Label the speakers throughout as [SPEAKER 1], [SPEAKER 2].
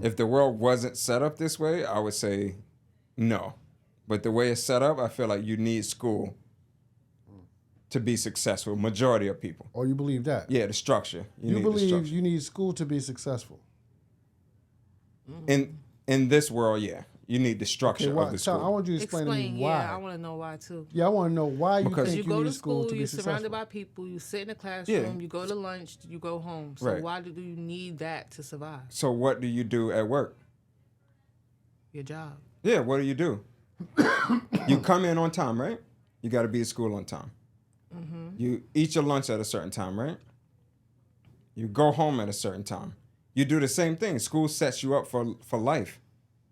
[SPEAKER 1] If the world wasn't set up this way, I would say no. But the way it's set up, I feel like you need school to be successful. Majority of people.
[SPEAKER 2] Oh, you believe that?
[SPEAKER 1] Yeah, the structure.
[SPEAKER 2] You
[SPEAKER 1] need
[SPEAKER 2] believe
[SPEAKER 1] the structure.
[SPEAKER 2] you need school to be successful?
[SPEAKER 1] In this world, yeah. You need the structure of the school.
[SPEAKER 2] I want you to explain to me why.
[SPEAKER 3] Yeah, I want to know why too.
[SPEAKER 2] Yeah, I want to know why you
[SPEAKER 1] Because
[SPEAKER 2] think
[SPEAKER 3] You go
[SPEAKER 2] need
[SPEAKER 3] to school,
[SPEAKER 2] to be
[SPEAKER 3] you're
[SPEAKER 2] successful.
[SPEAKER 3] surrounded by people, you sit in a classroom, you go to lunch, you go home. So
[SPEAKER 1] Right.
[SPEAKER 3] why do you need that to survive?
[SPEAKER 1] So what do you do at work?
[SPEAKER 3] Your job.
[SPEAKER 1] Yeah, what do? You come in on time, right? You got to be at school on time. You eat your lunch at a certain time, right? You go home at a certain time. You do the same thing. School sets you up for life,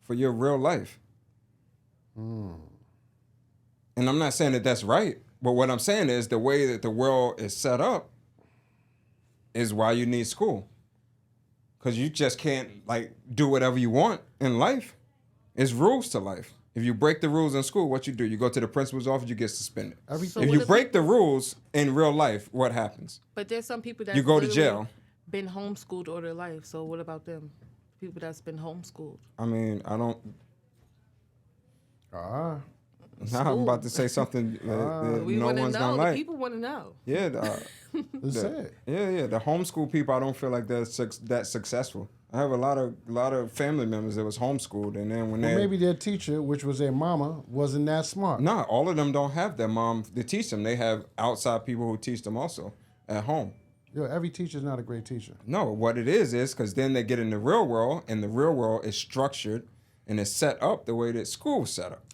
[SPEAKER 1] for your real life. And I'm not saying that that's right, but what I'm saying is the way that the world is set up is why you need school. Because you just can't like do whatever you want in life. It's rules to life. If you break the rules in school, what you do? You go to the principal's office, you get suspended.
[SPEAKER 3] So
[SPEAKER 1] if you break the rules in real life, what happens?
[SPEAKER 3] But there's some people that
[SPEAKER 1] You go to jail.
[SPEAKER 3] been homeschooled all their life. So what about them? People that's been homeschooled.
[SPEAKER 1] I mean, I don't.
[SPEAKER 2] Ah,
[SPEAKER 1] Now I'm about to say something that
[SPEAKER 3] We
[SPEAKER 1] no
[SPEAKER 3] want to
[SPEAKER 1] one's
[SPEAKER 3] know.
[SPEAKER 1] gonna
[SPEAKER 3] The
[SPEAKER 1] like.
[SPEAKER 3] people want to know.
[SPEAKER 1] Yeah,
[SPEAKER 2] let's say it.
[SPEAKER 1] yeah. The homeschool people, I don't feel like they're that successful. I have a lot of family members that was homeschooled, and then when
[SPEAKER 2] Well, maybe their teacher, which was their mama, wasn't that smart.
[SPEAKER 1] No, all of them don't have their mom to teach them. They have outside people who teach them also at home.
[SPEAKER 2] Yo, every teacher's not a great teacher.
[SPEAKER 1] No, what it is because then they get in the real world, and the real world is structured and is set up the way that school is set up.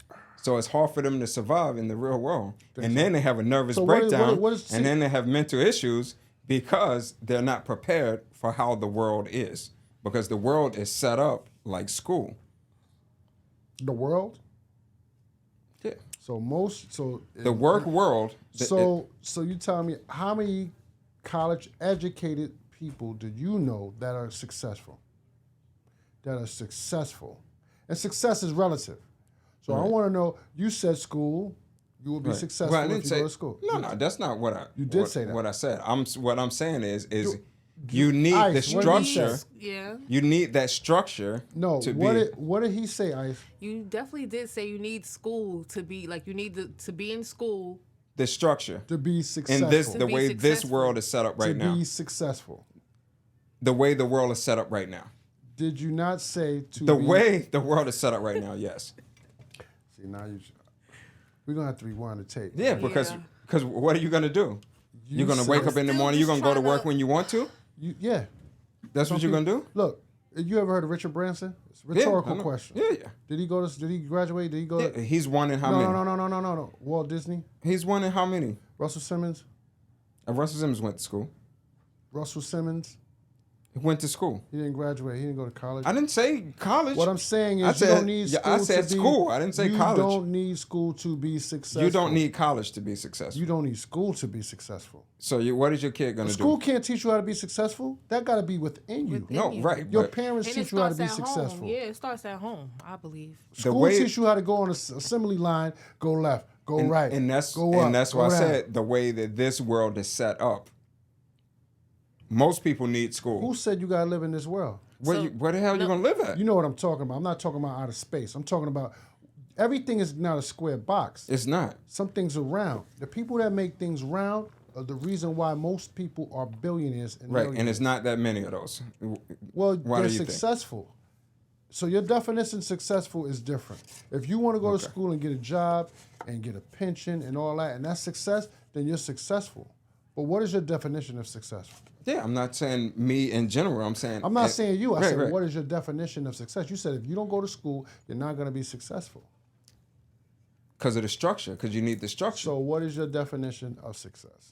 [SPEAKER 1] So it's hard for them to survive in the real world. And then they have a nervous breakdown, and then they have mental issues because they're not prepared for how the world is. Because the world is set up like school.
[SPEAKER 2] The world?
[SPEAKER 1] Yeah.
[SPEAKER 2] The
[SPEAKER 1] work world.
[SPEAKER 2] So you tell me how many college educated people do you know that are successful? And success is relative. So I want to know, you said school, you will be successful if you go to school.
[SPEAKER 1] No, that's not what I
[SPEAKER 2] You did say that.
[SPEAKER 1] What I said. What I'm saying is you need the structure.
[SPEAKER 3] Yeah.
[SPEAKER 1] You need that structure.
[SPEAKER 2] No, what did he say, Ice?
[SPEAKER 3] You definitely did say you need school to be like you need to be in school.
[SPEAKER 1] The structure
[SPEAKER 2] To be successful.
[SPEAKER 1] in the way this world is set up right now.
[SPEAKER 2] To be successful.
[SPEAKER 1] The way the world is set up right now.
[SPEAKER 2] Did you not say
[SPEAKER 1] the way the world is set up right now? Yes.
[SPEAKER 2] See, now we're gonna have to rewind the tape.
[SPEAKER 1] Yeah, because what are you gonna do? You're gonna wake up in the morning. You're gonna go to work when you want to.
[SPEAKER 2] Yeah.
[SPEAKER 1] That's what you're gonna do.
[SPEAKER 2] Look, you ever heard of Richard Branson? It's a rhetorical question.
[SPEAKER 1] Yeah.
[SPEAKER 2] Did he graduate? Did he go?
[SPEAKER 1] Yeah, he's one in how many?
[SPEAKER 2] No. Walt Disney.
[SPEAKER 1] He's one in how many?
[SPEAKER 2] Russell Simmons.
[SPEAKER 1] Russell Simmons went to school.
[SPEAKER 2] Russell Simmons.
[SPEAKER 1] He went to school.
[SPEAKER 2] He didn't graduate. He didn't go to college.
[SPEAKER 1] I didn't say college.
[SPEAKER 2] What I'm saying is you don't need school
[SPEAKER 1] I said school. I didn't say college.
[SPEAKER 2] You don't need school to be successful.
[SPEAKER 1] You don't need college to be successful.
[SPEAKER 2] You don't need school to be successful.
[SPEAKER 1] So what is your kid going to do?
[SPEAKER 2] School can't teach you how to be successful. That got to be within you.
[SPEAKER 1] Right.
[SPEAKER 2] Your parents teach you how to be successful.
[SPEAKER 3] Home. Yeah, it starts at home, I believe.
[SPEAKER 2] School teach you how to go on an assembly line, go left, go right,
[SPEAKER 1] and that's
[SPEAKER 2] go up,
[SPEAKER 1] and that's
[SPEAKER 2] go
[SPEAKER 1] why I
[SPEAKER 2] down.
[SPEAKER 1] said the way that this world is set up. Most people need school.
[SPEAKER 2] Who said you gotta live in this world?
[SPEAKER 1] Where the hell are you gonna live at?
[SPEAKER 2] You know what I'm talking about. I'm not talking about outer space. I'm talking about everything is not a square box.
[SPEAKER 1] It's not.
[SPEAKER 2] Some things are round. The people that make things round are the reason why most people are billionaires and millionaires.
[SPEAKER 1] And it's not that many of those.
[SPEAKER 2] Well,
[SPEAKER 1] why
[SPEAKER 2] they're
[SPEAKER 1] do you
[SPEAKER 2] successful.
[SPEAKER 1] Think?
[SPEAKER 2] So your definition of successful is different. If you want to go to school and get a job and get a pension and all that, and that's success, then you're successful. But what is your definition of successful?
[SPEAKER 1] Yeah, I'm not saying me in general. I'm saying
[SPEAKER 2] I'm not saying you. I said,
[SPEAKER 1] right.
[SPEAKER 2] What is your definition of success? You said if you don't go to school, you're not going to be successful.
[SPEAKER 1] Because of the structure, because you need the structure.
[SPEAKER 2] So what is your definition of success?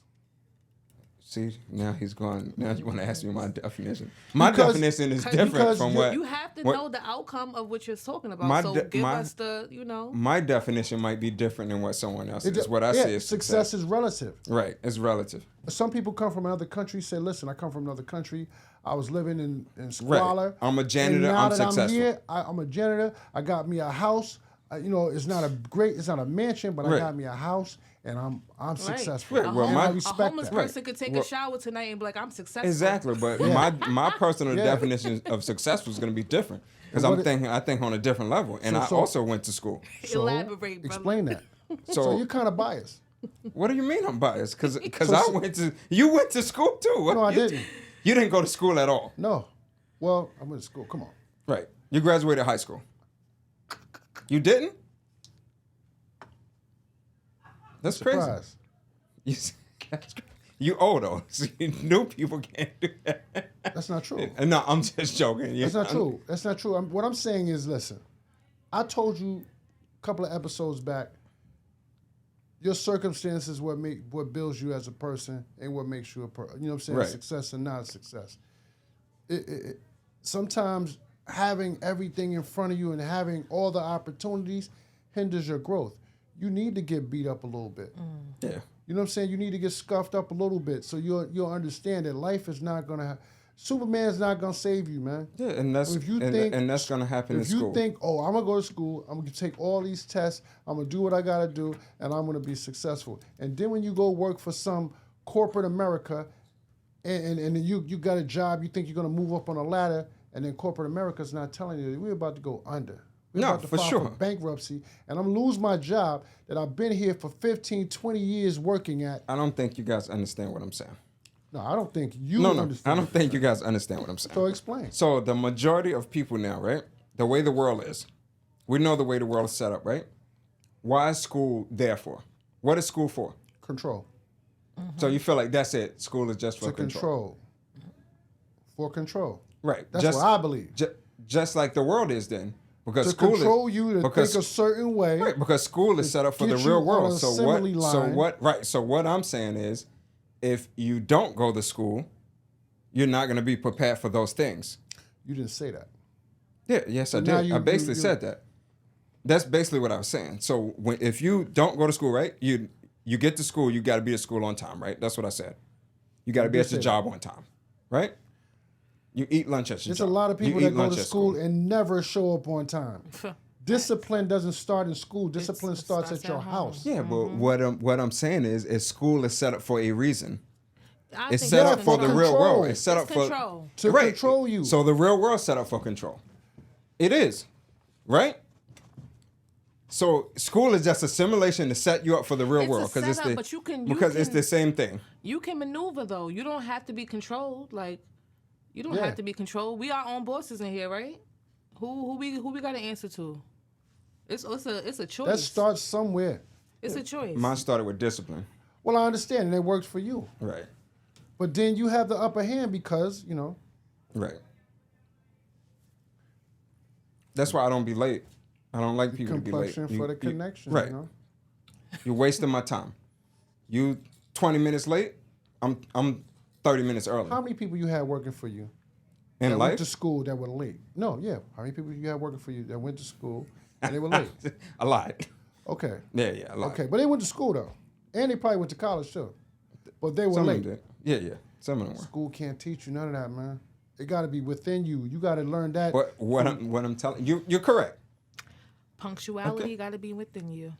[SPEAKER 1] See, now he's gone. Now you want to ask me my definition. My definition is different from what...
[SPEAKER 3] You have to know the outcome of what you're talking about. Give us the,
[SPEAKER 1] My definition might be different than what someone else is. What I say is
[SPEAKER 2] success is relative.
[SPEAKER 1] Right, it's relative.
[SPEAKER 2] Some people come from another country, say, listen, I come from another country. I was living in squalor.
[SPEAKER 1] Right. I'm a janitor, I'm successful.
[SPEAKER 2] I'm here, I'm a janitor. I got me a house. It's not a mansion, but I got me a house. and I'm successful.
[SPEAKER 1] Right, well,
[SPEAKER 2] And
[SPEAKER 1] my-
[SPEAKER 2] I
[SPEAKER 3] A
[SPEAKER 2] respect
[SPEAKER 3] homeless
[SPEAKER 2] that.
[SPEAKER 3] person could take
[SPEAKER 1] Well-
[SPEAKER 3] a shower tonight and be like, I'm successful.
[SPEAKER 1] Exactly, but my personal definition of successful is going to be different because
[SPEAKER 2] And what
[SPEAKER 1] I think on a different level, and I
[SPEAKER 2] so-
[SPEAKER 1] also went to school.
[SPEAKER 2] So,
[SPEAKER 3] Elaborate, brother.
[SPEAKER 2] explain that.
[SPEAKER 1] So,
[SPEAKER 2] So you're kind of biased.
[SPEAKER 1] what do you mean I'm biased? Because
[SPEAKER 2] So-
[SPEAKER 1] you went to school too. What?
[SPEAKER 2] No, I
[SPEAKER 1] You-
[SPEAKER 2] didn't.
[SPEAKER 1] You didn't go to school at all,
[SPEAKER 2] No. Well, I went to school. Come on.
[SPEAKER 1] right? You graduated high school. You didn't? That's crazy.
[SPEAKER 2] Surprise.
[SPEAKER 1] You, you old though, so you new people can't do that.
[SPEAKER 2] That's not true.
[SPEAKER 1] No, I'm just joking.
[SPEAKER 2] That's not true. That's not true. What I'm saying is, listen, I told you a couple of episodes back, your circumstances what builds you as a person and what makes you a person. You know what I'm saying?
[SPEAKER 1] Right.
[SPEAKER 2] Success and not a success. Sometimes having everything in front of you and having all the opportunities hinders your growth. You need to get beat up a little bit.
[SPEAKER 1] Yeah.
[SPEAKER 2] You know what I'm saying? You need to get scuffed up a little bit so you'll understand that life is not gonna. Superman's not gonna save you, man.
[SPEAKER 1] Yeah, and that's
[SPEAKER 2] If you
[SPEAKER 1] and,
[SPEAKER 2] think-
[SPEAKER 1] and that's gonna happen in
[SPEAKER 2] If you
[SPEAKER 1] school.
[SPEAKER 2] think, oh, I'm gonna go to school, I'm gonna take all these tests, I'm gonna do what I gotta do, and I'm gonna be successful. And then when you go work for some corporate America, and then you got a job, you think you're gonna move up on a ladder, and then corporate America's not telling you that we're about to go under. We're
[SPEAKER 1] No,
[SPEAKER 2] about to
[SPEAKER 1] for
[SPEAKER 2] file
[SPEAKER 1] sure.
[SPEAKER 2] for bankruptcy, and I'm lose my job that I've been here for 15, 20 years working at.
[SPEAKER 1] I don't think you guys understand what I'm saying.
[SPEAKER 2] No, I don't think you
[SPEAKER 1] No,
[SPEAKER 2] understand.
[SPEAKER 1] I don't think you guys understand what I'm saying.
[SPEAKER 2] So explain.
[SPEAKER 1] So the majority of people now, right? The way the world is, we know the way the world is set up, right? Why is school there for? What is school for?
[SPEAKER 2] Control.
[SPEAKER 1] So you feel like that's it? School is just for
[SPEAKER 2] To control. For control.
[SPEAKER 1] Right.
[SPEAKER 2] That's
[SPEAKER 1] just,
[SPEAKER 2] what I believe.
[SPEAKER 1] Just like the world is then, because
[SPEAKER 2] To
[SPEAKER 1] school
[SPEAKER 2] control
[SPEAKER 1] is,
[SPEAKER 2] you to
[SPEAKER 1] because,
[SPEAKER 2] think a certain way.
[SPEAKER 1] right, because school is set up for the
[SPEAKER 2] get
[SPEAKER 1] real
[SPEAKER 2] you on
[SPEAKER 1] world.
[SPEAKER 2] a
[SPEAKER 1] So
[SPEAKER 2] assembly
[SPEAKER 1] what? So
[SPEAKER 2] line.
[SPEAKER 1] what? Right. So what I'm saying is, if you don't go to school, you're not going to be prepared for those things.
[SPEAKER 2] You didn't say that.
[SPEAKER 1] Yeah. Yes, I
[SPEAKER 2] now
[SPEAKER 1] did. I basically
[SPEAKER 2] you-
[SPEAKER 1] said that. That's basically what I was saying. So if you don't go to school, right? You get to school, you got to be at school on time, right? That's what I said. You got to be
[SPEAKER 2] did
[SPEAKER 1] at your
[SPEAKER 2] say
[SPEAKER 1] job on time, right? You eat lunch at your
[SPEAKER 2] There's
[SPEAKER 1] job.
[SPEAKER 2] a lot of
[SPEAKER 1] You
[SPEAKER 2] people
[SPEAKER 1] eat
[SPEAKER 2] that go
[SPEAKER 1] lunch
[SPEAKER 2] to
[SPEAKER 1] at
[SPEAKER 2] school and never show up on time. Discipline doesn't start in school. Discipline
[SPEAKER 3] It
[SPEAKER 2] starts
[SPEAKER 3] starts
[SPEAKER 2] at your
[SPEAKER 3] at home.
[SPEAKER 2] house.
[SPEAKER 1] Yeah, but what I'm saying is school is set up for a reason.
[SPEAKER 3] I
[SPEAKER 1] It's
[SPEAKER 3] think
[SPEAKER 1] set
[SPEAKER 3] that's
[SPEAKER 1] up for the
[SPEAKER 3] control.
[SPEAKER 1] real
[SPEAKER 2] control.
[SPEAKER 1] world. It's set
[SPEAKER 3] It's
[SPEAKER 1] up for
[SPEAKER 3] control.
[SPEAKER 2] To
[SPEAKER 1] right.
[SPEAKER 2] control you.
[SPEAKER 1] So the real world's set up for control. It is, right? So school is just a simulation to set you up for the real
[SPEAKER 3] It's a
[SPEAKER 1] world because it's
[SPEAKER 3] setup,
[SPEAKER 1] the
[SPEAKER 3] but you can-
[SPEAKER 1] it's the same thing.
[SPEAKER 3] You can maneuver though. You don't have to be controlled. Like, you don't
[SPEAKER 2] Yeah.
[SPEAKER 3] have to be controlled. We our own bosses in here, right? Who we got to answer to? It's a choice.
[SPEAKER 2] That starts somewhere.
[SPEAKER 3] It's a choice.
[SPEAKER 1] Mine started with discipline.
[SPEAKER 2] Well, I understand, and it works for you.
[SPEAKER 1] Right.
[SPEAKER 2] But then you have the upper hand because,
[SPEAKER 1] Right. That's why I don't be late. I don't like people to be late.
[SPEAKER 2] complexion for the connection.
[SPEAKER 1] right. You're wasting my time. You 20 minutes late, I'm 30 minutes early.
[SPEAKER 2] How many people you had working for you
[SPEAKER 1] In
[SPEAKER 2] that
[SPEAKER 1] life?
[SPEAKER 2] went to school that were late? No, yeah. How many people you had working for you that went to school and they were late?
[SPEAKER 1] A lot.
[SPEAKER 2] Okay.
[SPEAKER 1] Yeah, a lot.
[SPEAKER 2] Okay, but they went to school though. And they probably went to college too. But they were
[SPEAKER 1] Some
[SPEAKER 2] late.
[SPEAKER 1] of them did. Yeah. Some of them were.
[SPEAKER 2] School can't teach you none of that, man. It got to be within you. You got to learn that.
[SPEAKER 1] But what I'm telling you, you're correct.
[SPEAKER 3] Punctuality got to be within you.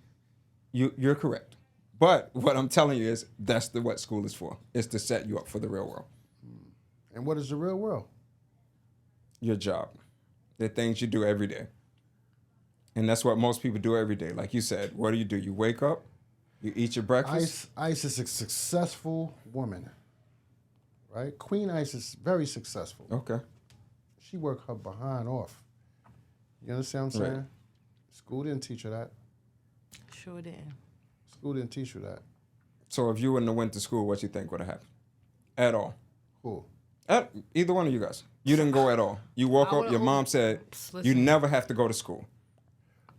[SPEAKER 1] You're correct. But what I'm telling you is that's what school is for. It's to set you up for the real world.
[SPEAKER 2] And what is the real world?
[SPEAKER 1] Your job. The things you do every day. And that's what most people do every day. Like you said, what do? You wake up, you eat your breakfast.
[SPEAKER 2] Ice is a successful woman, right? Queen Ice is very successful.
[SPEAKER 1] Okay.
[SPEAKER 2] She worked her behind off. You understand what I'm saying?
[SPEAKER 1] Right.
[SPEAKER 2] School didn't teach her that.
[SPEAKER 3] Sure did.
[SPEAKER 2] School didn't teach her that.
[SPEAKER 1] So if you wouldn't have went to school, what you think would have happened? At all.
[SPEAKER 2] Cool.
[SPEAKER 1] Either one of you guys. You didn't go at all. You woke
[SPEAKER 3] I
[SPEAKER 1] up, your
[SPEAKER 3] would've-
[SPEAKER 1] mom said, you
[SPEAKER 3] Listen.
[SPEAKER 1] never have to go to school.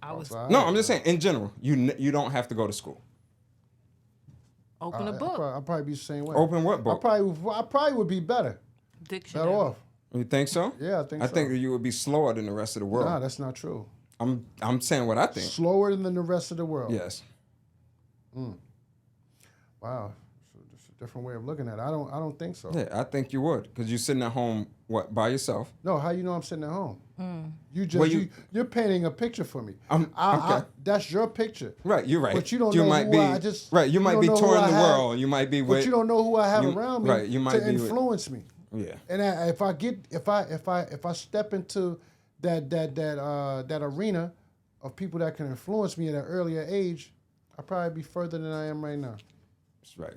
[SPEAKER 3] I was
[SPEAKER 1] No, I'm just saying, in general, you don't have to go to school.
[SPEAKER 3] open a book.
[SPEAKER 2] I'll probably be the same way.
[SPEAKER 1] Open what
[SPEAKER 2] I
[SPEAKER 1] book?
[SPEAKER 2] probably would be better.
[SPEAKER 3] Dictionary.
[SPEAKER 2] Better off.
[SPEAKER 1] You think so?
[SPEAKER 2] Yeah, I think
[SPEAKER 1] I
[SPEAKER 2] so.
[SPEAKER 1] think that you would be slower than the rest of the world.
[SPEAKER 2] Nah, that's not true.
[SPEAKER 1] I'm saying what I think.
[SPEAKER 2] Slower than the rest of the world.
[SPEAKER 1] Yes.
[SPEAKER 2] Wow. So different way of looking at it. I don't think so.
[SPEAKER 1] Yeah, I think you would, because you're sitting at home, by yourself?
[SPEAKER 2] No, how you know I'm sitting at home? You just
[SPEAKER 1] Well,
[SPEAKER 2] you're painting a picture for me.
[SPEAKER 1] Okay.
[SPEAKER 2] That's your picture.
[SPEAKER 1] Right, you're right.
[SPEAKER 2] But you don't
[SPEAKER 1] you
[SPEAKER 2] know
[SPEAKER 1] might
[SPEAKER 2] who
[SPEAKER 1] be,
[SPEAKER 2] I just.
[SPEAKER 1] right, you might be touring the world. You might be with.
[SPEAKER 2] But you don't know who I have around me
[SPEAKER 1] right, you might
[SPEAKER 2] to
[SPEAKER 1] be
[SPEAKER 2] influence me.
[SPEAKER 1] Yeah.
[SPEAKER 2] And if I step into that arena of people that can influence me at an earlier age, I'll probably be further than I am right now.
[SPEAKER 1] That's right.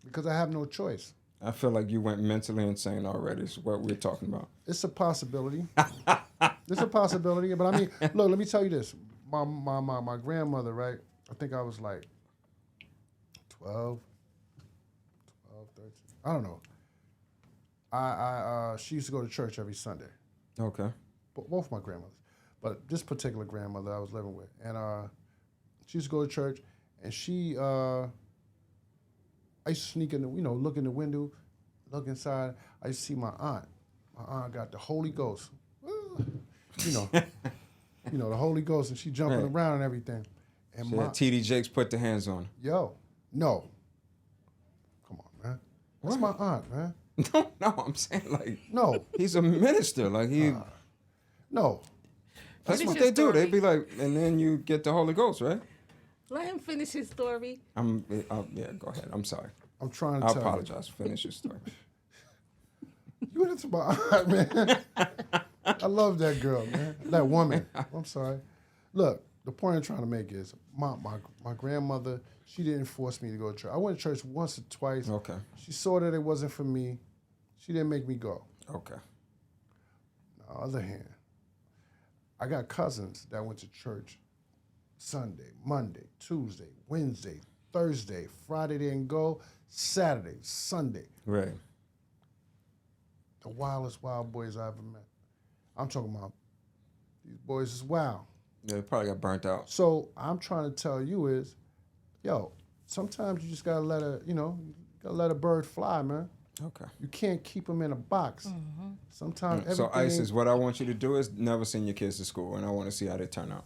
[SPEAKER 2] Because I have no choice.
[SPEAKER 1] I feel like you went mentally insane already. Is what we're talking about.
[SPEAKER 2] It's a possibility. It's a possibility. But I mean, look, let me tell you this. My grandmother, right? I think I was like 12, 13. I don't know. She used to go to church every Sunday.
[SPEAKER 1] Okay.
[SPEAKER 2] Both my grandmothers. But this particular grandmother I was living with. And she used to go to church, and she, I used to sneak in the, look in the window, look inside. I used to see my aunt. My aunt got the Holy Ghost. The Holy Ghost, and she jumping around and everything. And
[SPEAKER 1] so T.D. Jakes put the hands on.
[SPEAKER 2] Yo, no. Come on, man. What's my aunt, man?
[SPEAKER 1] No, I'm saying like
[SPEAKER 2] no.
[SPEAKER 1] He's a minister, like he.
[SPEAKER 2] No.
[SPEAKER 1] That's what they do. They be like, and then you get the Holy Ghost, right?
[SPEAKER 3] Let him finish his story.
[SPEAKER 1] Yeah, go ahead. I'm sorry.
[SPEAKER 2] I'm trying to
[SPEAKER 1] I
[SPEAKER 2] tell
[SPEAKER 1] apologize. Finish your story.
[SPEAKER 2] You went into my aunt, man. I love that girl, man. That woman. I'm sorry. Look, the point I'm trying to make is my grandmother, she didn't force me to go to church. I went to church once or twice.
[SPEAKER 1] Okay.
[SPEAKER 2] She saw that it wasn't for me. She didn't make me go.
[SPEAKER 1] Okay.
[SPEAKER 2] On the other hand, I got cousins that went to church Sunday, Monday, Tuesday, Wednesday, Thursday, Friday they didn't go, Saturday, Sunday.
[SPEAKER 1] Right.
[SPEAKER 2] The wildest wild boys I ever met. I'm talking about these boys is wild.
[SPEAKER 1] Yeah, they probably got burnt out.
[SPEAKER 2] So I'm trying to tell you is, yo, sometimes you just gotta let a bird fly, man.
[SPEAKER 1] Okay.
[SPEAKER 2] You can't keep them in a box. Mm-hmm. Sometimes
[SPEAKER 1] So ISIS, what I want you to do is never send your kids to school, and I want to see how they turn out.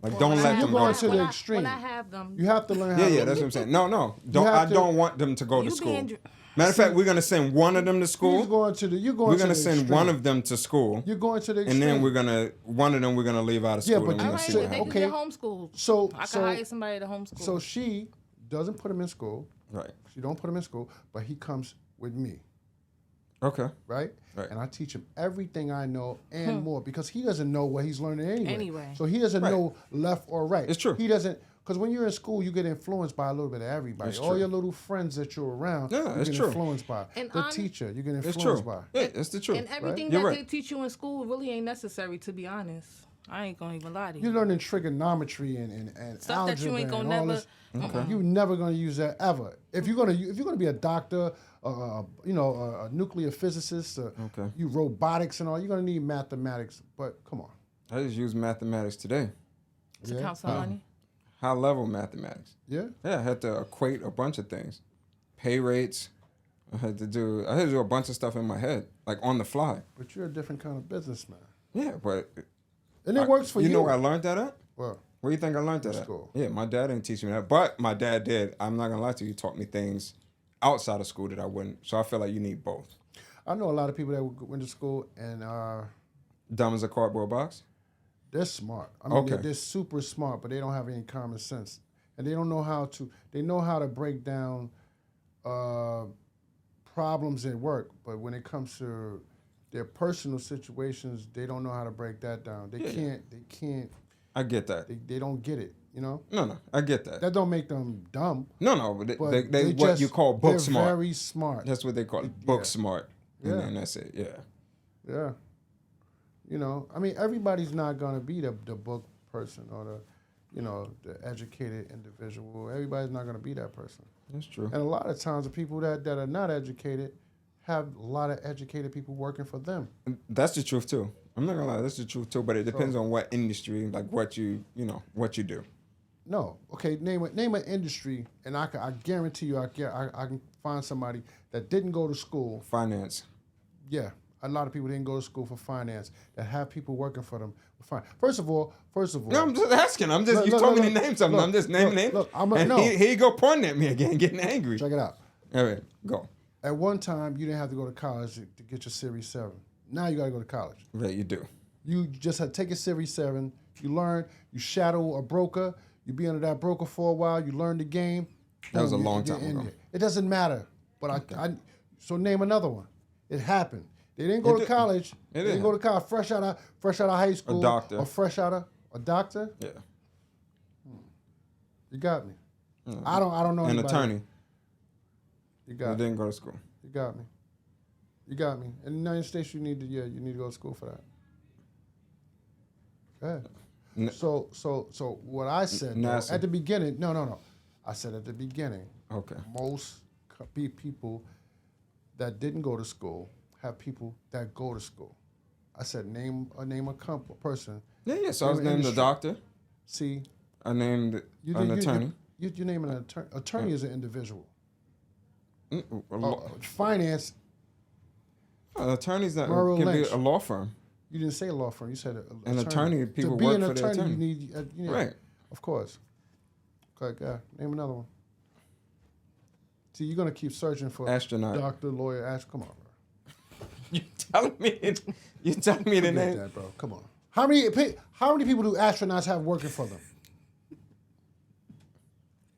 [SPEAKER 1] Like,
[SPEAKER 3] Well,
[SPEAKER 1] don't let them
[SPEAKER 2] go
[SPEAKER 1] go.
[SPEAKER 2] to the extreme.
[SPEAKER 3] When I have them,
[SPEAKER 2] You have to learn how.
[SPEAKER 1] Yeah, that's what I'm saying. No, I don't want them to go to
[SPEAKER 3] You
[SPEAKER 1] school.
[SPEAKER 3] being-
[SPEAKER 1] Matter of fact, we're gonna send one of them to school.
[SPEAKER 2] You're going to
[SPEAKER 1] We're gonna
[SPEAKER 2] the
[SPEAKER 1] send
[SPEAKER 2] extreme.
[SPEAKER 1] one of them to school,
[SPEAKER 2] You're going to the extreme.
[SPEAKER 1] and then one of them we're gonna leave out of
[SPEAKER 2] Yeah,
[SPEAKER 1] school.
[SPEAKER 2] but
[SPEAKER 1] and we're
[SPEAKER 3] all
[SPEAKER 1] gonna
[SPEAKER 3] right,
[SPEAKER 1] see
[SPEAKER 3] but
[SPEAKER 1] what
[SPEAKER 3] they
[SPEAKER 1] happens.
[SPEAKER 3] can get homeschooled.
[SPEAKER 2] So
[SPEAKER 3] I can hire somebody to homeschool.
[SPEAKER 2] So she doesn't put him in school.
[SPEAKER 1] Right.
[SPEAKER 2] She don't put him in school, but he comes with me.
[SPEAKER 1] Okay.
[SPEAKER 2] Right?
[SPEAKER 1] Right.
[SPEAKER 2] And I teach him everything I know and more because he doesn't know what he's learning anyway. So he doesn't
[SPEAKER 1] Right.
[SPEAKER 2] know left or right.
[SPEAKER 1] It's true.
[SPEAKER 2] He doesn't, because when you're in school, you get influenced by a little bit of everybody.
[SPEAKER 1] It's
[SPEAKER 2] All
[SPEAKER 1] true.
[SPEAKER 2] your little friends that you're around,
[SPEAKER 1] Yeah,
[SPEAKER 2] you
[SPEAKER 1] it's
[SPEAKER 2] get
[SPEAKER 1] true.
[SPEAKER 2] influenced by.
[SPEAKER 3] And
[SPEAKER 2] the teacher, you get
[SPEAKER 1] It's
[SPEAKER 2] influenced
[SPEAKER 1] true.
[SPEAKER 2] by.
[SPEAKER 1] Yeah, it's the truth.
[SPEAKER 3] And everything
[SPEAKER 1] You're
[SPEAKER 3] that
[SPEAKER 1] right.
[SPEAKER 3] they teach you in school really ain't necessary, to be honest. I ain't gonna even lie to you.
[SPEAKER 2] You're learning trigonometry and
[SPEAKER 3] Stuff
[SPEAKER 2] algebra
[SPEAKER 3] that you ain't
[SPEAKER 2] and
[SPEAKER 3] gonna
[SPEAKER 2] all
[SPEAKER 3] never.
[SPEAKER 2] this. You're never gonna use that ever. If you're gonna be a doctor, a nuclear physicist,
[SPEAKER 1] Okay.
[SPEAKER 2] you robotics and all, you're gonna need mathematics. But come on,
[SPEAKER 1] I just use mathematics today.
[SPEAKER 3] To
[SPEAKER 2] Yeah.
[SPEAKER 3] count some money.
[SPEAKER 1] High level mathematics.
[SPEAKER 2] yeah.
[SPEAKER 1] Yeah, I had to equate a bunch of things. Pay rates. I had to do a bunch of stuff in my head, like on the fly.
[SPEAKER 2] But you're a different kind of businessman,
[SPEAKER 1] Yeah, but
[SPEAKER 2] and it works for you.
[SPEAKER 1] You know where I learned that at?
[SPEAKER 2] Well,
[SPEAKER 1] Where you think I learned that at?
[SPEAKER 2] School.
[SPEAKER 1] Yeah, my dad didn't teach me that, but my dad did. I'm not gonna lie to you. He taught me things outside of school that I wouldn't. So I feel like you need both.
[SPEAKER 2] I know a lot of people that went to school and
[SPEAKER 1] Dumb as a cardboard box.
[SPEAKER 2] they're smart. I mean,
[SPEAKER 1] Okay.
[SPEAKER 2] they're super smart, but they don't have any common sense, and they don't know how to. They know how to break down problems at work, but when it comes to their personal situations, they don't know how to break that down. They can't. They can't.
[SPEAKER 1] I get that.
[SPEAKER 2] They don't get it. You know.
[SPEAKER 1] No, I get that.
[SPEAKER 2] That don't make them dumb.
[SPEAKER 1] No, but
[SPEAKER 2] But
[SPEAKER 1] they what
[SPEAKER 2] just,
[SPEAKER 1] you call book
[SPEAKER 2] they're
[SPEAKER 1] smart.
[SPEAKER 2] Very smart.
[SPEAKER 1] That's what they call it. Book
[SPEAKER 2] Yeah.
[SPEAKER 1] smart.
[SPEAKER 2] Yeah.
[SPEAKER 1] And then that's it. Yeah.
[SPEAKER 2] Yeah. You know, I mean, everybody's not gonna be the book person or the educated individual. Everybody's not gonna be that person.
[SPEAKER 1] That's true.
[SPEAKER 2] And a lot of times, the people that are not educated have a lot of educated people working for them.
[SPEAKER 1] That's the truth too. I'm not gonna lie, that's the truth too. But it depends on what industry, like what you do.
[SPEAKER 2] No, okay. Name an industry, and I guarantee you, I can find somebody that didn't go to school.
[SPEAKER 1] Finance.
[SPEAKER 2] Yeah, a lot of people didn't go to school for finance that have people working for them. First of all.
[SPEAKER 1] No, I'm just asking. You told me to name something. I'm just naming names.
[SPEAKER 2] Look,
[SPEAKER 1] and here you go pointing at me again, getting angry.
[SPEAKER 2] Check it out.
[SPEAKER 1] All right, go.
[SPEAKER 2] At one time, you didn't have to go to college to get your Series 7. Now you got to go to college.
[SPEAKER 1] Right, you do.
[SPEAKER 2] You just had to take a Series 7. You learn. You shadow a broker. You be under that broker for a while. You learn the game.
[SPEAKER 1] That was a
[SPEAKER 2] Boom,
[SPEAKER 1] long
[SPEAKER 2] you're
[SPEAKER 1] time
[SPEAKER 2] in
[SPEAKER 1] ago.
[SPEAKER 2] there. It doesn't matter. But so name another one. It happened. They didn't go to college. They didn't go to college fresh out of high school.
[SPEAKER 1] A doctor.
[SPEAKER 2] Or fresh out of a doctor.
[SPEAKER 1] Yeah.
[SPEAKER 2] You got me. I don't know
[SPEAKER 1] An
[SPEAKER 2] anybody.
[SPEAKER 1] attorney.
[SPEAKER 2] You
[SPEAKER 1] Who
[SPEAKER 2] got me.
[SPEAKER 1] didn't go to school.
[SPEAKER 2] You got me. You got me. In the United States, you need to go to school for that. Go ahead. So what I said though,
[SPEAKER 1] NASA.
[SPEAKER 2] at the beginning, no. I said at the beginning,
[SPEAKER 1] Okay.
[SPEAKER 2] most people that didn't go to school have people that go to school. I said name a person.
[SPEAKER 1] Yeah. So I was
[SPEAKER 2] Name an
[SPEAKER 1] named a
[SPEAKER 2] industry.
[SPEAKER 1] doctor.
[SPEAKER 2] See,
[SPEAKER 1] I named an attorney.
[SPEAKER 2] You name an attorney. Attorney is an individual.
[SPEAKER 1] Mm,
[SPEAKER 2] Finance.
[SPEAKER 1] Attorneys that
[SPEAKER 2] Merrill
[SPEAKER 1] can
[SPEAKER 2] Lynch.
[SPEAKER 1] be a law firm.
[SPEAKER 2] You didn't say law firm. You said
[SPEAKER 1] An attorney, people
[SPEAKER 2] to be
[SPEAKER 1] work
[SPEAKER 2] an
[SPEAKER 1] for the
[SPEAKER 2] attorney,
[SPEAKER 1] attorney.
[SPEAKER 2] you need
[SPEAKER 1] Right.
[SPEAKER 2] Of course. Okay, yeah. Name another one. See, you're gonna keep searching for
[SPEAKER 1] Astronaut.
[SPEAKER 2] doctor, lawyer. Come on, bro.
[SPEAKER 1] You telling me? You telling me the
[SPEAKER 2] Forget
[SPEAKER 1] name?
[SPEAKER 2] that, bro. Come on. How many people do astronauts have working for them?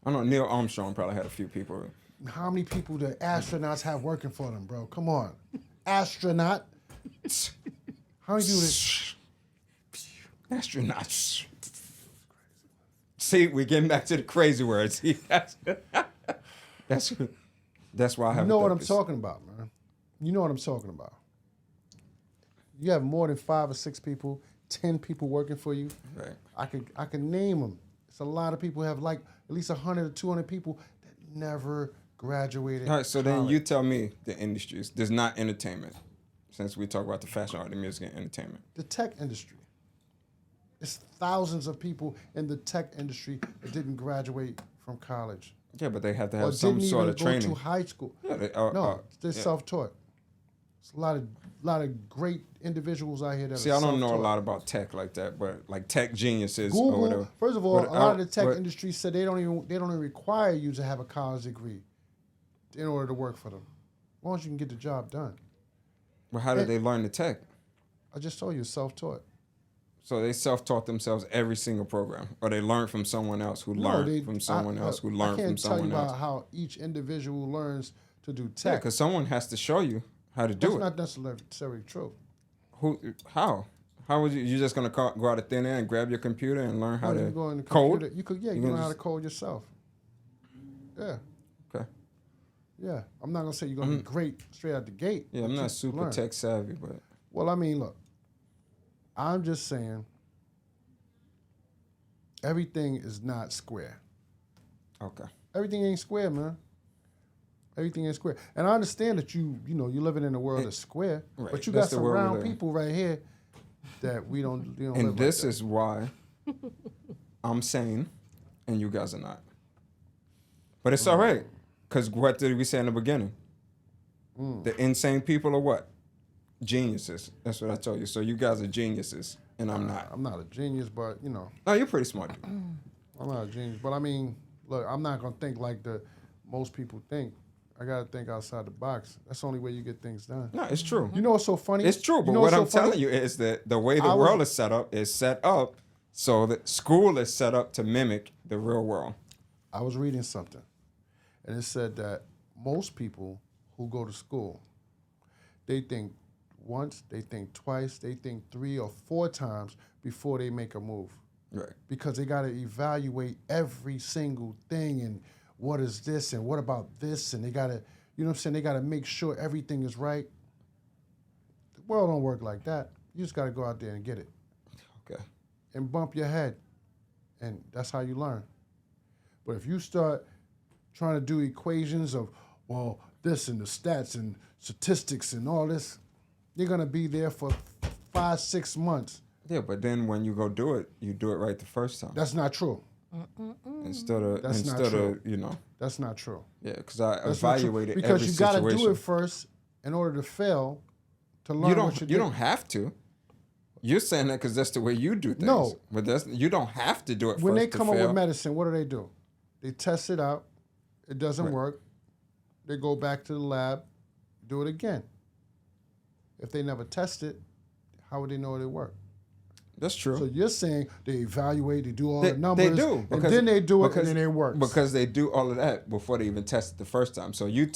[SPEAKER 1] I don't know. Neil Armstrong probably had a few people.
[SPEAKER 2] How many people do astronauts have working for them, bro? Come on. Astronaut. How many people?
[SPEAKER 1] Astronauts. See, we're getting back to the crazy words. See, that's why I have.
[SPEAKER 2] You know
[SPEAKER 1] a
[SPEAKER 2] what I'm
[SPEAKER 1] therapist.
[SPEAKER 2] talking about, man. You know what I'm talking about. You have more than 5 or 6 people, 10 people working for you.
[SPEAKER 1] Right.
[SPEAKER 2] I can name them. It's a lot of people who have like at least 100 or 200 people that never graduated.
[SPEAKER 1] All right. So then
[SPEAKER 2] college.
[SPEAKER 1] you tell me the industries. There's not entertainment, since we talk about the fashion, art, the music, and entertainment.
[SPEAKER 2] The tech industry. It's thousands of people in the tech industry that didn't graduate from college.
[SPEAKER 1] Yeah, but they have to
[SPEAKER 2] Or
[SPEAKER 1] have some
[SPEAKER 2] didn't
[SPEAKER 1] sort
[SPEAKER 2] even
[SPEAKER 1] of
[SPEAKER 2] go
[SPEAKER 1] training.
[SPEAKER 2] to high school.
[SPEAKER 1] Yeah, they're
[SPEAKER 2] They're self-taught. There's a lot of great individuals out here that
[SPEAKER 1] See,
[SPEAKER 2] are
[SPEAKER 1] I don't know a
[SPEAKER 2] self-taught.
[SPEAKER 1] lot about tech like that, but like tech geniuses or whatever.
[SPEAKER 2] Google, first of all,
[SPEAKER 1] But
[SPEAKER 2] a lot of the tech
[SPEAKER 1] but-
[SPEAKER 2] industry said they don't even require you to have a college degree in order to work for them. As long as you can get the job done.
[SPEAKER 1] But how did they learn the tech?
[SPEAKER 2] I just told you, self-taught.
[SPEAKER 1] So they self-taught themselves every single program, or they learned from someone else who learned from someone else who learned from someone
[SPEAKER 2] I can't tell you
[SPEAKER 1] else.
[SPEAKER 2] about how each individual learns to do
[SPEAKER 1] Yeah,
[SPEAKER 2] tech.
[SPEAKER 1] because someone has to show you how to do
[SPEAKER 2] That's
[SPEAKER 1] it.
[SPEAKER 2] not necessarily true.
[SPEAKER 1] Who? How? How would you just gonna go out of thin air and grab your computer and learn how
[SPEAKER 2] Well,
[SPEAKER 1] to
[SPEAKER 2] you go in the
[SPEAKER 1] code?
[SPEAKER 2] computer, you could
[SPEAKER 1] You
[SPEAKER 2] learn
[SPEAKER 1] gonna
[SPEAKER 2] how to
[SPEAKER 1] just-
[SPEAKER 2] code yourself. Yeah.
[SPEAKER 1] Okay.
[SPEAKER 2] Yeah. I'm not gonna say you're gonna be great straight out the gate.
[SPEAKER 1] Yeah,
[SPEAKER 2] but
[SPEAKER 1] I'm
[SPEAKER 2] you
[SPEAKER 1] not super
[SPEAKER 2] learn.
[SPEAKER 1] tech savvy, but
[SPEAKER 2] Well, I mean, look, I'm just saying everything is not square.
[SPEAKER 1] okay.
[SPEAKER 2] Everything ain't square, man. Everything ain't square. And I understand that you're living in a world that's square,
[SPEAKER 1] Right,
[SPEAKER 2] but you
[SPEAKER 1] that's
[SPEAKER 2] got
[SPEAKER 1] the
[SPEAKER 2] some
[SPEAKER 1] world we
[SPEAKER 2] round
[SPEAKER 1] live in.
[SPEAKER 2] people right here that we don't live
[SPEAKER 1] And
[SPEAKER 2] like
[SPEAKER 1] this
[SPEAKER 2] that.
[SPEAKER 1] is why I'm sane and you guys are not. But it's all right, because what did we say in the beginning? The insane people are what? Geniuses. That's what I told you. So you guys are geniuses, and I'm not.
[SPEAKER 2] I'm not a genius, but
[SPEAKER 1] No, you're pretty smart. Dude.
[SPEAKER 2] I'm not a genius. But I mean, look, I'm not gonna think like most people think. I gotta think outside the box. That's the only way you get things done.
[SPEAKER 1] No, it's true.
[SPEAKER 2] You know what's so funny?
[SPEAKER 1] It's true, but
[SPEAKER 2] You know
[SPEAKER 1] what
[SPEAKER 2] what's
[SPEAKER 1] I'm
[SPEAKER 2] so funny?
[SPEAKER 1] telling you is that the way the
[SPEAKER 2] I was-
[SPEAKER 1] world is set up so that school is set up to mimic the real world.
[SPEAKER 2] I was reading something, and it said that most people who go to school, they think once, they think twice, they think 3 or 4 times before they make a move.
[SPEAKER 1] Right.
[SPEAKER 2] Because they got to evaluate every single thing and what is this and what about this, and they got to, you know what I'm saying, they got to make sure everything is right. The world don't work like that. You just got to go out there and get it
[SPEAKER 1] Okay.
[SPEAKER 2] and bump your head, and that's how you learn. But if you start trying to do equations of, well, this and the stats and statistics and all this, you're going to be there for 5-6 months.
[SPEAKER 1] Yeah, but then when you go do it, you do it right the first time.
[SPEAKER 2] That's not true.
[SPEAKER 1] Instead of
[SPEAKER 2] That's not
[SPEAKER 1] of
[SPEAKER 2] true. That's not true.
[SPEAKER 1] yeah, because I
[SPEAKER 2] That's not true.
[SPEAKER 1] evaluated
[SPEAKER 2] Because
[SPEAKER 1] every
[SPEAKER 2] you got to
[SPEAKER 1] situation.
[SPEAKER 2] do it first in order to fail, to learn what you
[SPEAKER 1] You
[SPEAKER 2] did.
[SPEAKER 1] don't have to. You're saying that because that's the way you do things.
[SPEAKER 2] No.
[SPEAKER 1] But you don't have to do it
[SPEAKER 2] When
[SPEAKER 1] first
[SPEAKER 2] they
[SPEAKER 1] to
[SPEAKER 2] come up
[SPEAKER 1] fail.
[SPEAKER 2] with medicine, what do? They test it out. It doesn't
[SPEAKER 1] Right.
[SPEAKER 2] work. they go back to the lab, do it again. If they never test it, how would they know it worked?
[SPEAKER 1] That's true.
[SPEAKER 2] So you're saying they evaluate, they do all the numbers,
[SPEAKER 1] They do.
[SPEAKER 2] and then they do it, and then it works.
[SPEAKER 1] Because they do all of that before they even test it the first time. So you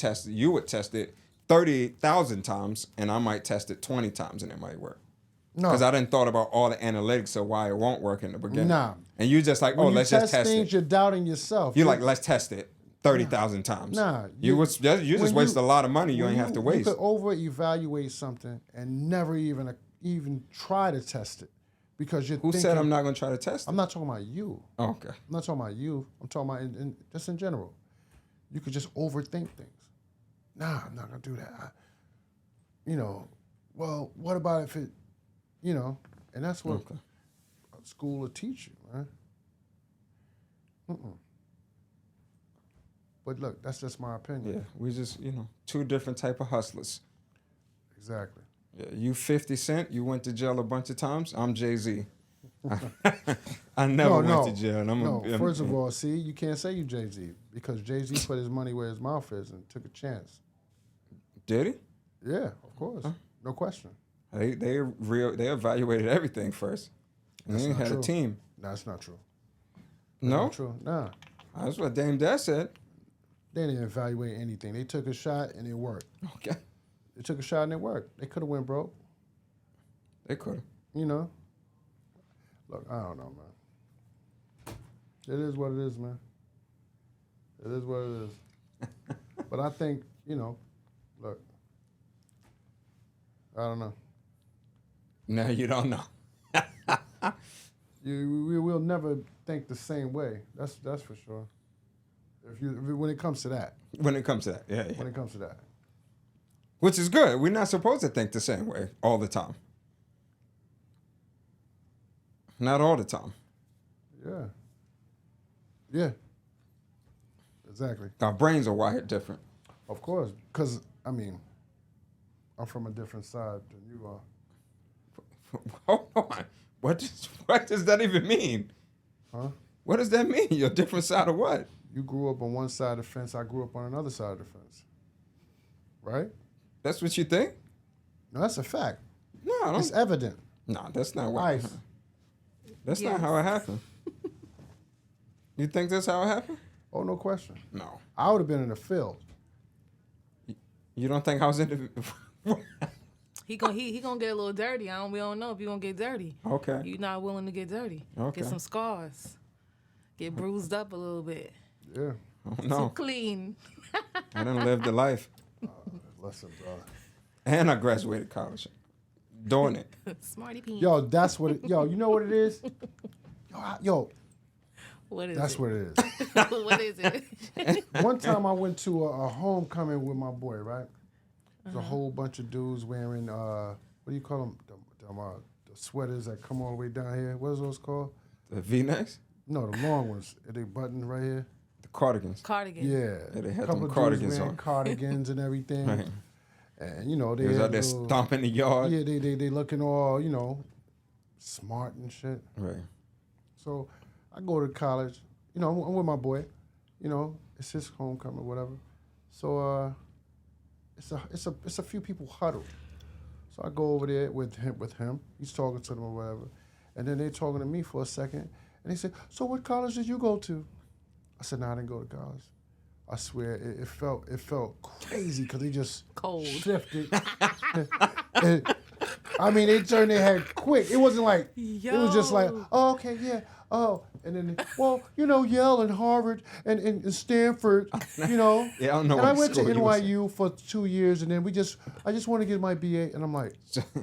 [SPEAKER 1] would test it 30,000 times, and I might test it 20 times, and it might work.
[SPEAKER 2] No.
[SPEAKER 1] Because I didn't thought about all the analytics of why it won't work in the beginning.
[SPEAKER 2] Nah.
[SPEAKER 1] And you just like,
[SPEAKER 2] when
[SPEAKER 1] let's just test
[SPEAKER 2] things,
[SPEAKER 1] it.
[SPEAKER 2] you're doubting yourself.
[SPEAKER 1] You're like, let's test it 30,000 times.
[SPEAKER 2] Nah.
[SPEAKER 1] You just waste a lot of money you ain't have to waste.
[SPEAKER 2] You could over-evaluate something and never even try to test it. Because you're
[SPEAKER 1] Who said I'm not going to try to test it?
[SPEAKER 2] I'm not talking about you.
[SPEAKER 1] Oh, okay.
[SPEAKER 2] I'm not talking about you. I'm talking about just in general. You could just overthink things. Nah, I'm not going to do that. Well, what about if it, and that's what school will teach you, man. But look, that's just my opinion.
[SPEAKER 1] Yeah, we just, two different type of hustlers.
[SPEAKER 2] Exactly.
[SPEAKER 1] Yeah, you 50 Cent, you went to jail a bunch of times. I'm Jay-Z. I never went to jail.
[SPEAKER 2] First of all, see, you can't say you Jay-Z because Jay-Z put his money where his mouth is and took a chance.
[SPEAKER 1] Did he?
[SPEAKER 2] Yeah, of course. No question.
[SPEAKER 1] They evaluated everything first. And then had a team.
[SPEAKER 2] No, that's not true.
[SPEAKER 1] No?
[SPEAKER 2] Not true. Nah.
[SPEAKER 1] That's what Dame Dad said.
[SPEAKER 2] They didn't evaluate anything. They took a shot and it worked.
[SPEAKER 1] Okay.
[SPEAKER 2] They took a shot and it worked. They could have went broke.
[SPEAKER 1] They could have.
[SPEAKER 2] Look, I don't know, man. It is what it is, man. It is what it is. But I think, look, I don't know.
[SPEAKER 1] No, you don't know.
[SPEAKER 2] We will never think the same way. That's for sure. When it comes to that.
[SPEAKER 1] When it comes to that, yeah.
[SPEAKER 2] When it comes to that.
[SPEAKER 1] Which is good. We're not supposed to think the same way all the time. Not all the time.
[SPEAKER 2] Yeah. Yeah. Exactly.
[SPEAKER 1] Our brains are wired different.
[SPEAKER 2] Of course. Because, I'm from a different side than you are.
[SPEAKER 1] Hold on. What does that even mean?
[SPEAKER 2] Huh?
[SPEAKER 1] What does that mean? You're a different side of what?
[SPEAKER 2] You grew up on one side of the fence. I grew up on another side of the fence. Right?
[SPEAKER 1] That's what you think?
[SPEAKER 2] No, that's a fact.
[SPEAKER 1] No, I don't.
[SPEAKER 2] It's evident.
[SPEAKER 1] No, that's not what.
[SPEAKER 2] Ice.
[SPEAKER 1] That's not how it happened. You think that's how it happened?
[SPEAKER 2] Oh, no question.
[SPEAKER 1] No.
[SPEAKER 2] I would have been in the field.
[SPEAKER 1] You don't think I was in the...
[SPEAKER 3] He gonna get a little dirty. We don't know if he gonna get dirty.
[SPEAKER 1] Okay.
[SPEAKER 3] You're not willing to get dirty.
[SPEAKER 1] Okay.
[SPEAKER 3] Get some scars. Get bruised up a little bit.
[SPEAKER 2] Yeah.
[SPEAKER 1] Oh,
[SPEAKER 3] So
[SPEAKER 1] no.
[SPEAKER 3] clean.
[SPEAKER 1] I done lived the life.
[SPEAKER 2] Lessons are.
[SPEAKER 1] And I graduated college. Doing it.
[SPEAKER 3] Smarty pants.
[SPEAKER 2] Yo, that's what it, you know what it is? Yo,
[SPEAKER 3] What is
[SPEAKER 2] that's
[SPEAKER 3] it?
[SPEAKER 2] what it is.
[SPEAKER 3] What is it?
[SPEAKER 2] One time I went to a homecoming with my boy, right? There's a whole bunch of dudes wearing, what do you call them? The sweaters that come all the way down here. What is those called?
[SPEAKER 1] The V-necks?
[SPEAKER 2] No, the long ones. Are they buttoned right here?
[SPEAKER 1] The cardigans.
[SPEAKER 3] Cardigan.
[SPEAKER 2] Yeah.
[SPEAKER 1] Yeah, they had
[SPEAKER 2] Couple
[SPEAKER 1] them
[SPEAKER 2] of
[SPEAKER 1] cardigans
[SPEAKER 2] dudes wearing
[SPEAKER 1] on.
[SPEAKER 2] cardigans and everything.
[SPEAKER 1] Right.
[SPEAKER 2] And, they
[SPEAKER 1] They was
[SPEAKER 2] had
[SPEAKER 1] out there
[SPEAKER 2] little-
[SPEAKER 1] stomping the yard.
[SPEAKER 2] Yeah, they looking all, smart and shit.
[SPEAKER 1] Right.
[SPEAKER 2] So I go to college. I'm with my boy. It's his homecoming, whatever. So it's a few people huddled. So I go over there with him. He's talking to them or whatever, and then they talking to me for a second. And he said, "So what college did you go to?" I said, "No, I didn't go to college." I swear it felt crazy because they just
[SPEAKER 3] Cold.
[SPEAKER 2] shifted. And, they turned their head quick. It wasn't like it was just like, oh, okay, yeah, oh, and then Yale and Harvard and Stanford,
[SPEAKER 1] Yeah, I don't know
[SPEAKER 2] And I
[SPEAKER 1] what
[SPEAKER 2] went to
[SPEAKER 1] school you was
[SPEAKER 2] NYU for 2 years, and then I just want to get my BA, and I'm like,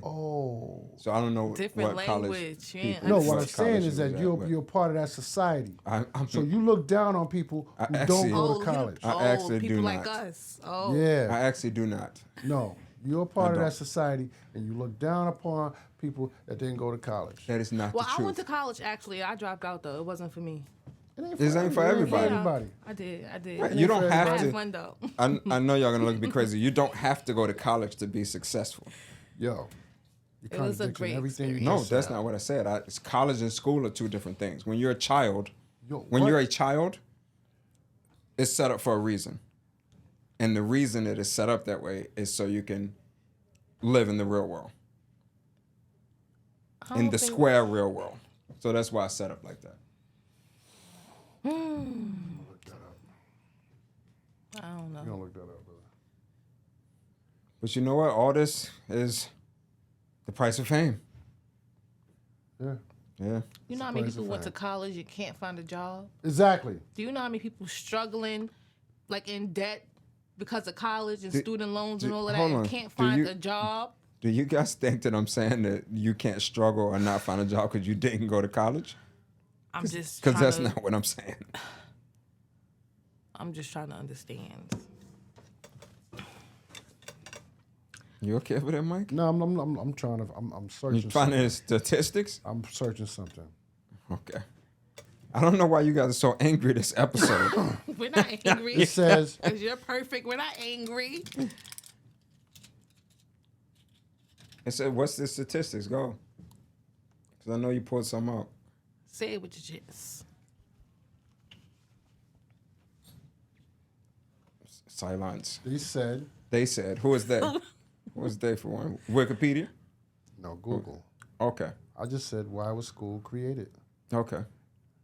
[SPEAKER 2] oh.
[SPEAKER 1] So I don't know
[SPEAKER 3] Different
[SPEAKER 1] what
[SPEAKER 3] language.
[SPEAKER 1] college.
[SPEAKER 3] Yeah.
[SPEAKER 1] people-
[SPEAKER 2] No, what I'm
[SPEAKER 1] college
[SPEAKER 2] saying
[SPEAKER 1] you
[SPEAKER 2] is that
[SPEAKER 1] was at,
[SPEAKER 2] you're part of that society.
[SPEAKER 1] I'm
[SPEAKER 2] So you look down on people who
[SPEAKER 1] I
[SPEAKER 2] don't
[SPEAKER 1] actually-
[SPEAKER 2] go to college.
[SPEAKER 1] I actually
[SPEAKER 3] people
[SPEAKER 1] do
[SPEAKER 3] like
[SPEAKER 1] not.
[SPEAKER 3] us. Oh.
[SPEAKER 2] Yeah.
[SPEAKER 1] I actually do not.
[SPEAKER 2] No, you're a part of
[SPEAKER 1] don't.
[SPEAKER 2] that society, and you look down upon people that didn't go to college.
[SPEAKER 1] That is not
[SPEAKER 3] Well,
[SPEAKER 1] the
[SPEAKER 3] I
[SPEAKER 1] truth.
[SPEAKER 3] went to college actually. I dropped out though. It wasn't for me.
[SPEAKER 1] This ain't for everybody.
[SPEAKER 2] everybody.
[SPEAKER 3] I did.
[SPEAKER 1] Right, you don't
[SPEAKER 2] for
[SPEAKER 1] have
[SPEAKER 3] I
[SPEAKER 1] to.
[SPEAKER 3] had fun though.
[SPEAKER 1] I know y'all gonna look at me crazy. You don't have to go to college to be successful.
[SPEAKER 2] Yo, you're
[SPEAKER 3] It was a
[SPEAKER 2] contradicting
[SPEAKER 3] great
[SPEAKER 2] everything you
[SPEAKER 3] experience.
[SPEAKER 1] No,
[SPEAKER 2] just
[SPEAKER 1] that's
[SPEAKER 2] said.
[SPEAKER 1] not what I said. It's college and school are two different things. When you're a child,
[SPEAKER 2] Yo,
[SPEAKER 1] when
[SPEAKER 2] what?
[SPEAKER 1] you're a child, it's set up for a reason. And the reason it is set up that way is so you can live in the real world. In the square real world. So that's why it's set up like that.
[SPEAKER 3] I don't know.
[SPEAKER 2] You don't look that up, brother.
[SPEAKER 1] But you know what? All this is the price of fame.
[SPEAKER 2] Yeah.
[SPEAKER 1] Yeah.
[SPEAKER 3] You know how many people went to college and can't find a job?
[SPEAKER 2] Exactly.
[SPEAKER 3] Do you know how many people struggling, like in debt because of college and student loans and all of that and can't find a job?
[SPEAKER 1] Do you guys think that I'm saying that you can't struggle or not find a job because you didn't go to college?
[SPEAKER 3] I'm just
[SPEAKER 1] because that's not what I'm saying.
[SPEAKER 3] I'm just trying to understand.
[SPEAKER 1] You okay with that, Mike?
[SPEAKER 2] No, I'm trying to. I'm searching.
[SPEAKER 1] You finding the statistics?
[SPEAKER 2] I'm searching something.
[SPEAKER 1] Okay. I don't know why you guys are so angry this episode.
[SPEAKER 3] We're not angry.
[SPEAKER 2] It says
[SPEAKER 3] because you're perfect. We're not angry.
[SPEAKER 1] It said, what's the statistics? Go. Because I know you pulled some up.
[SPEAKER 3] Say it with your chest.
[SPEAKER 1] Silence.
[SPEAKER 2] They said.
[SPEAKER 1] Who is they? Who is they for one? Wikipedia?
[SPEAKER 2] No, Google.
[SPEAKER 1] Okay.
[SPEAKER 2] I just said, why was school created?
[SPEAKER 1] Okay.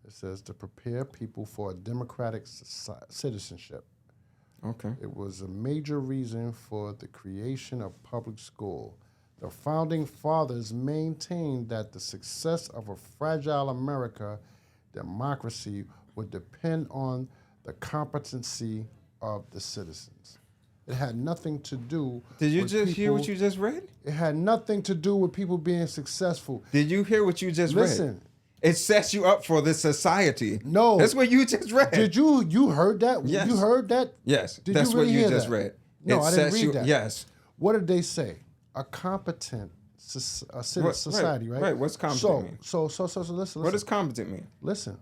[SPEAKER 2] It says to prepare people for a democratic citizenship.
[SPEAKER 1] Okay.
[SPEAKER 2] It was a major reason for the creation of public school. The founding fathers maintained that the success of a fragile America democracy would depend on the competency of the citizens. It had nothing to do
[SPEAKER 1] Did you
[SPEAKER 2] with
[SPEAKER 1] just
[SPEAKER 2] people,
[SPEAKER 1] hear what you just read?
[SPEAKER 2] It had nothing to do with people being successful.
[SPEAKER 1] Did you hear what you just
[SPEAKER 2] Listen,
[SPEAKER 1] read? It sets you up for this society.
[SPEAKER 2] No.
[SPEAKER 1] That's what you just read.
[SPEAKER 2] Did you heard that?
[SPEAKER 1] Yes.
[SPEAKER 2] You heard that?
[SPEAKER 1] Yes.
[SPEAKER 2] Did
[SPEAKER 1] That's
[SPEAKER 2] you really
[SPEAKER 1] what you
[SPEAKER 2] hear
[SPEAKER 1] just
[SPEAKER 2] that?
[SPEAKER 1] read.
[SPEAKER 2] No, I didn't read that.
[SPEAKER 1] Yes.
[SPEAKER 2] What did they say? A competent society, right?
[SPEAKER 1] Right. What's competent mean?
[SPEAKER 2] So listen.
[SPEAKER 1] What does competent mean?
[SPEAKER 2] Listen.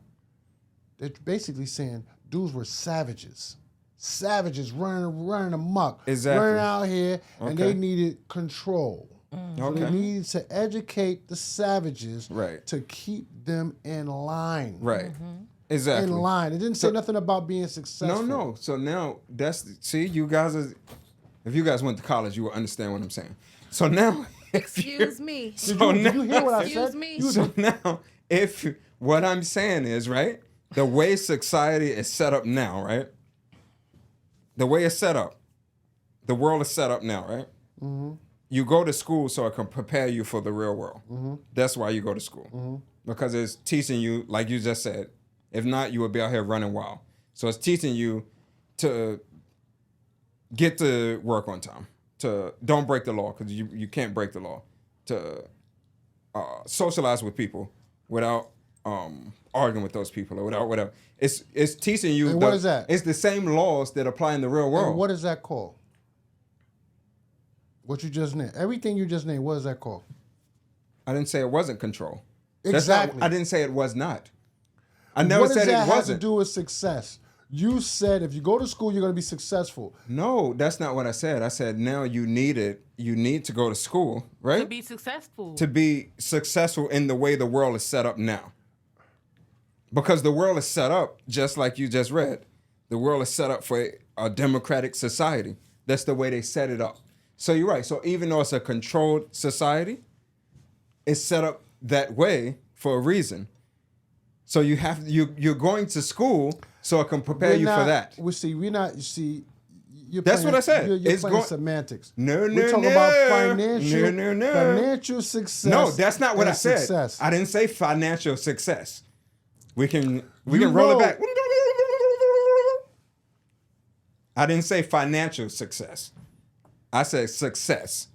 [SPEAKER 2] They're basically saying dudes were savages. Savages running amok.
[SPEAKER 1] Exactly.
[SPEAKER 2] Running out here, and
[SPEAKER 1] Okay.
[SPEAKER 2] they needed control. So they needed to educate the savages
[SPEAKER 1] Right.
[SPEAKER 2] to keep them in line.
[SPEAKER 1] Right. Exactly.
[SPEAKER 2] In line. It didn't say nothing about being successful.
[SPEAKER 1] No. So now you guys are. If you guys went to college, you will understand what I'm saying. So now,
[SPEAKER 3] Excuse me.
[SPEAKER 2] Did you hear what I
[SPEAKER 3] Excuse
[SPEAKER 2] said?
[SPEAKER 3] me.
[SPEAKER 1] So now, if what I'm saying is right, the way society is set up now, right? The way it's set up, the world is set up now, right? Mm-hmm. You go to school so it can prepare you for the real world. Mm-hmm. That's why you go to school. Because it's teaching you, like you just said, if not, you would be out here running wild. So it's teaching you to get to work on time, to don't break the law, because you can't break the law, to socialize with people without arguing with those people or without whatever. It's teaching you.
[SPEAKER 2] And what is that?
[SPEAKER 1] It's the same laws that apply in the real world.
[SPEAKER 2] And what is that called? What you just named. Everything you just named, what is that called?
[SPEAKER 1] I didn't say it wasn't control.
[SPEAKER 2] Exactly.
[SPEAKER 1] I didn't say it was not. I never said it
[SPEAKER 2] What does that have
[SPEAKER 1] wasn't.
[SPEAKER 2] to do with success? You said if you go to school, you're going to be successful.
[SPEAKER 1] No, that's not what I said. I said now you need to go to school, right?
[SPEAKER 3] To be successful.
[SPEAKER 1] To be successful in the way the world is set up now. Because the world is set up, just like you just read, the world is set up for a democratic society. That's the way they set it up. So you're right. So even though it's a controlled society, it's set up that way for a reason. So you're going to school so it can prepare you for that.
[SPEAKER 2] You're
[SPEAKER 1] That's
[SPEAKER 2] playing,
[SPEAKER 1] what I said.
[SPEAKER 2] You're
[SPEAKER 1] It's
[SPEAKER 2] playing
[SPEAKER 1] going-
[SPEAKER 2] semantics.
[SPEAKER 1] No.
[SPEAKER 2] We're talking about financial success.
[SPEAKER 1] No, that's not what
[SPEAKER 2] and
[SPEAKER 1] I said.
[SPEAKER 2] Success.
[SPEAKER 1] I didn't say financial success. We can roll it back. I didn't say financial success. I said success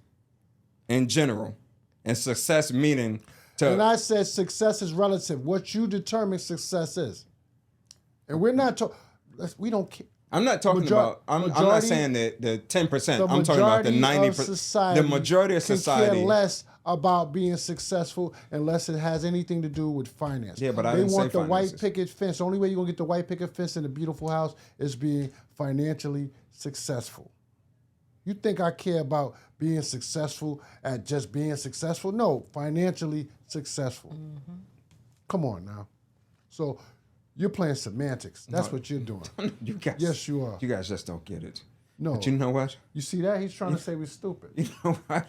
[SPEAKER 1] in general. And success meaning to...
[SPEAKER 2] And I said success is relative. What you determine success is. And we're not talking... We don't care.
[SPEAKER 1] I'm not talking about... I'm not saying that the 10%. I'm talking about the 90%. The majority of society...
[SPEAKER 2] care less about being successful unless it has anything to do with finance.
[SPEAKER 1] Yeah, but I
[SPEAKER 2] they
[SPEAKER 1] didn't
[SPEAKER 2] want
[SPEAKER 1] say
[SPEAKER 2] the
[SPEAKER 1] finances.
[SPEAKER 2] white picket fence. The only way you're going to get the white picket fence in a beautiful house is being financially successful. You think I care about being successful at just being successful? No, financially successful. Mm-hmm. Come on now. So you're playing semantics. That's what you're doing.
[SPEAKER 1] You guys,
[SPEAKER 2] Yes, you are.
[SPEAKER 1] You guys just don't get it.
[SPEAKER 2] No.
[SPEAKER 1] But you know what?
[SPEAKER 2] You see that? He's trying to say we're stupid.
[SPEAKER 1] You know what?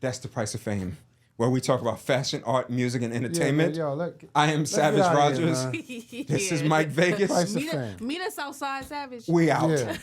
[SPEAKER 1] That's the price of fame. Where we talk about fashion, art, music, and entertainment.
[SPEAKER 2] Yeah, man,
[SPEAKER 1] I am Savage Rogers.
[SPEAKER 2] Here,
[SPEAKER 1] This is Mike Vegas.
[SPEAKER 2] price of fame.
[SPEAKER 3] Meet us outside, Savage.
[SPEAKER 1] We out.
[SPEAKER 2] Yeah.